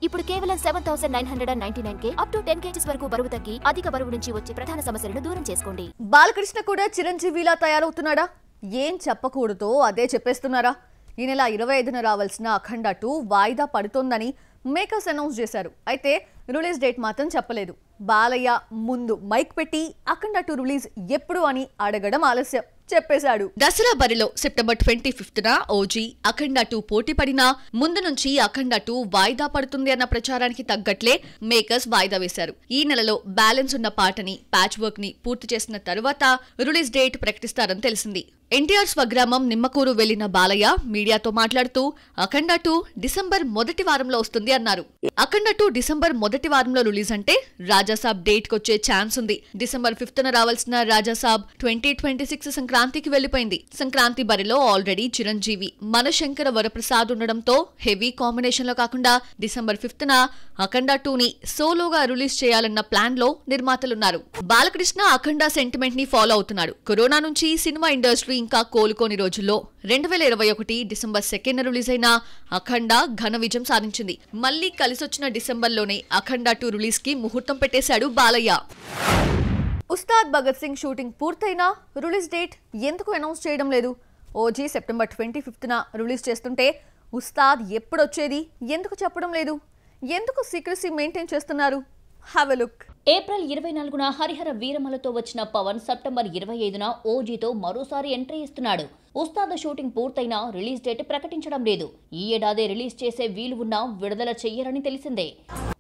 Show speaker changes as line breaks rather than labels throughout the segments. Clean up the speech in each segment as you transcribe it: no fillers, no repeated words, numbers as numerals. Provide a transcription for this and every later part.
ఇప్పుడు కేవలం 7999K up to 10 kgs వరకు బరువు తగ్గి అధిక బరువు నుంచి వచ్చే ప్రధాన సమస్యలను దూరం చేసుకోండి.
బాలకృష్ణ కూడా చిరంజీవిలా తయారవుతున్నాడా? ఏం చెప్పకూడదో అదే చెప్పేస్తున్నారా? ఈ నెల 25న రావాల్సిన అఖండ 2 వాయిదా పడుతోందని మేకర్స్ అనౌన్స్ చేశారు. అయితే రిలీజ్ డేట్ మాత్రం చెప్పలేదు. బాలయ్య ముందు మైక్ పెట్టి అఖండ 2 రిలీజ్ ఎప్పుడు అని అడగడం ఆలస్యం. చెప్పేశాడు.
దసరా బరిలో సెప్టెంబర్ 25న ఓజీ అఖండ 2 పోటీ పడినా ముందు నుంచి అఖండ 2 వాయిదా పడుతుంది అన్న ప్రచారానికి తగ్గట్లే మేకర్స్ వాయిదా వేశారు. ఈ నెలలో బ్యాలెన్స్ ఉన్న పాటని ప్యాచ్ వర్క్ ని పూర్తి చేసిన తరువాత రిలీజ్ డేట్ ప్రకటిస్తారని తెలిసింది. ఎన్టీఆర్ స్వగ్రామం నిమ్మకూరు వెళ్లిన బాలయ్య మీడియాతో మాట్లాడుతూ అఖండ 2 డిసెంబర్ మొదటి వారంలో వస్తుంది అన్నారు. అఖండ 2 డిసెంబర్ మొదటి వారంలో రిలీజ్ అంటే రాజాసాబ్ డేట్ కొచ్చే ఛాన్స్ ఉంది. డిసెంబర్ 5న రావాల్సిన రాజాసాబ్ 2026 సంక్రాంతికి వెళ్లిపోయింది. సంక్రాంతి బరిలో ఆల్రెడీ చిరంజీవి, మనశంకర వరప్రసాద్ ఉండడంతో హెవీ కాంబినేషన్ లో కాకుండా డిసెంబర్ 5న అఖండ 2ని సోలోగా రిలీజ్ చేయాలన్న ప్లాన్ లో నిర్మాతలున్నారు. బాలకృష్ణ అఖండ సెంటిమెంట్ ని ఫాలో అవుతున్నాడు. కరోనా నుంచి సినిమా ఇండస్ట్రీ ఇంకా కోలుకోని రోజుల్లో 2021 డిసెంబర్ 2న రిలీజ్ అయిన అఖండ ఘన విజయం సాధించింది. మళ్లీ కలిసొచ్చిన డిసెంబర్లోనే అఖండ 2 రిలీజ్ కి ముహూర్తం పెట్టేశాడు బాలయ్య.
ఉస్తాద్ భగత్ సింగ్ షూటింగ్ పూర్తయినా రిలీజ్ డేట్ ఎందుకు అనౌన్స్ చేయడం లేదు? ఓజీ సెప్టెంబర్ 25న రిలీజ్ చేస్తుంటే ఉస్తాద్ ఎప్పుడొచ్చేది ఎందుకు చెప్పడం లేదు? ఎందుకు సీక్రెసీ మెయింటైన్ చేస్తున్నారు? Have a look.
ఏప్రిల్ 24న హరిహర వీరమలతో వచ్చిన పవన్ సెప్టెంబర్ 25న ఓజీతో మరోసారి ఎంట్రీ ఇస్తున్నాడు. ఉస్తాద్ షూటింగ్ పూర్తయినా రిలీజ్ డేట్ ప్రకటించడం లేదు. ఈ ఏడాది రిలీజ్ చేసే వీలు ఉన్నా విడుదల చెయ్యరని తెలిసిందే.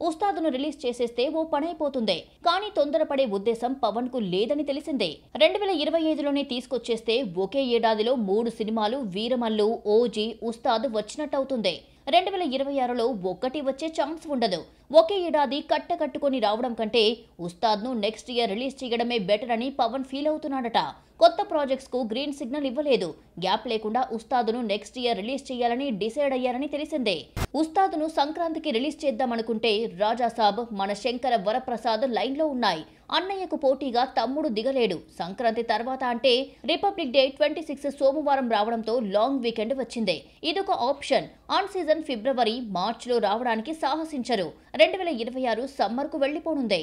ఉస్తాద్ను రిలీజ్ చేసేస్తే ఓ పనైపోతుందే. కానీ తొందరపడే ఉద్దేశం పవన్ కు లేదని తెలిసిందే. 2025లోనే తీసుకొచ్చేస్తే ఒకే ఏడాదిలో 3 సినిమాలు వీరమల్లు, ఓజీ, ఉస్తాద్ వచ్చినట్టవుతుంది. 2026లో ఒక్కటి వచ్చే ఛాన్స్ ఉండదు. ఒకే ఏడాది కట్టుకొని రావడం కంటే ఉస్తాద్ను నెక్స్ట్ ఇయర్ రిలీజ్ చేయడమే బెటర్ అని పవన్ ఫీల్ అవుతున్నాడట. కొత్త ప్రాజెక్ట్స్ కు గ్రీన్ సిగ్నల్ ఇవ్వలేదు. గ్యాప్ లేకుండా ఉస్తాద్ను నెక్స్ట్ ఇయర్ రిలీజ్ చేయాలని డిసైడ్ అయ్యారని తెలిసిందే. ఉస్తాద్ను సంక్రాంతికి రిలీజ్ చేద్దామనుకుంటే రాజాసాబ్, మన శంకర వరప్రసాద్ లైన్ లో ఉన్నాయి. అన్నయ్యకు పోటీగా తమ్ముడు దిగలేడు. సంక్రాంతి తర్వాత అంటే రిపబ్లిక్ డే 26 సోమవారం రావడంతో లాంగ్ వీకెండ్ వచ్చింది. ఇదొక ఆప్షన్. ఆన్ సీజన్ ఫిబ్రవరి, మార్చిలో రావడానికి సాహసించరు. 2026 సమ్మర్ కు వెళ్లిపోనుంది.